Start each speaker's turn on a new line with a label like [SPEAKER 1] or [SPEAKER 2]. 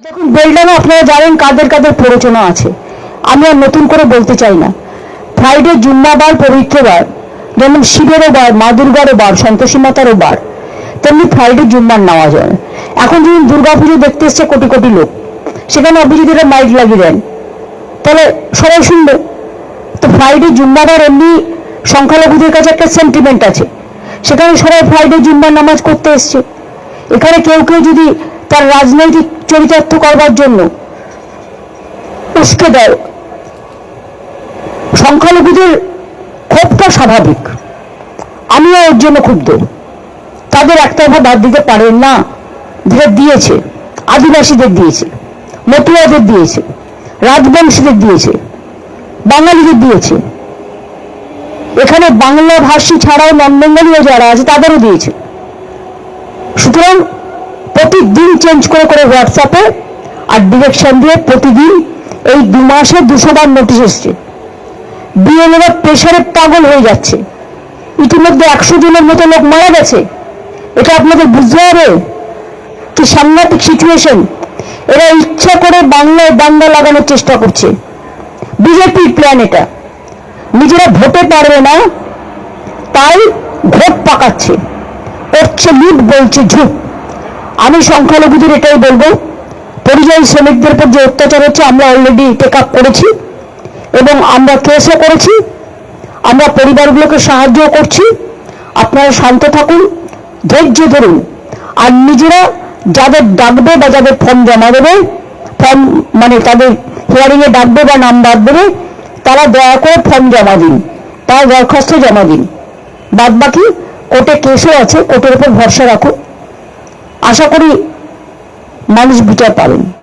[SPEAKER 1] দেখুন, বেলডাঙা আপনারা জানেন কাদের কাদের প্ররোচনা আছে। আমি আর নতুন করে বলতে চাই না। ফ্রাইডে জুম্মাবার পবিত্র বার, যেমন শিবেরও বার, মা দুর্গারও বার, সন্তোষী মাতারও বার, তেমনি ফ্রাইডে জুম্মার নামাজ হয়। এখন যদি দুর্গাপুজো দেখতে এসছে কোটি কোটি লোক, সেখানে আপনি যদি একটা মাইক লাগিয়ে দেন তাহলে সবাই শুনবে। তো ফ্রাইডে জুম্মাবার এমনি সংখ্যালঘুদের কাছে একটা সেন্টিমেন্ট আছে, সেখানে সবাই ফ্রাইডে জুম্মার নামাজ করতে এসছে। এখানে কেউ কেউ যদি তার রাজনৈতিক চরিতার্থ করবার জন্য উস্কে দেয়, সংখ্যালঘুদের ক্ষোভটা স্বাভাবিক, আমিও ওর জন্য ক্ষুব্ধ। তাদের একতরফা বাদ দিতে পারেন না, যেটা দিয়েছে আদিবাসীদের দিয়েছে, মতুয়াদের দিয়েছে, রাজবংশীদের দিয়েছে, বাঙালিদের দিয়েছে, এখানে বাংলা ভাষী ছাড়াও নন বেঙ্গলীয় যারা আছে তাদেরও দিয়েছে। সুতরাং প্রতিদিন চেঞ্জ করে করে হোয়াটসঅ্যাপে আর ডিরেকশন দিয়ে প্রতিদিন এই 2 মাসে 200 বার নোটিশ এসছে। বিএলওরা প্রেশারে পাগল হয়ে যাচ্ছে। ইতিমধ্যে 100 জনের মতো লোক মারা গেছে। এটা আপনাদের বুঝতে হবে কি সাংঘাতিক সিচুয়েশন। এরা ইচ্ছা করে বাংলায় দাঙ্গা লাগানোর চেষ্টা করছে। বিজেপির প্ল্যান এটা। নিজেরা ভোটে পারবে না তাই ভোট পাকাচ্ছে, করছে লুট, বলছে ঝুট। আমি সংখ্যালঘুদের এটাই বলবো, পরিযায়ী শ্রমিকদের উপর যে অত্যাচার হচ্ছে আমরা অলরেডি টেক আপ করেছি এবং আমরা কেসও করেছি, আমরা পরিবারগুলোকে সাহায্য করছি। আপনারা শান্ত থাকুন, ধৈর্য ধরুন, আর নিজেরা যাদের ডাকবে বা যাদের ফর্ম জমা দেবে, ফর্ম মানে তাদের হিয়ারিং এ ডাকবে বা নাম বাদ দেবে, তারা দয়া করে ফর্ম জমা দিন, তার দরখাস্ত জমা দিন। বাদ বাকি কোর্টে কেসও আছে, কোর্টের উপর ভরসা রাখুন। আশা করি মানুষ বিচার পাবেন।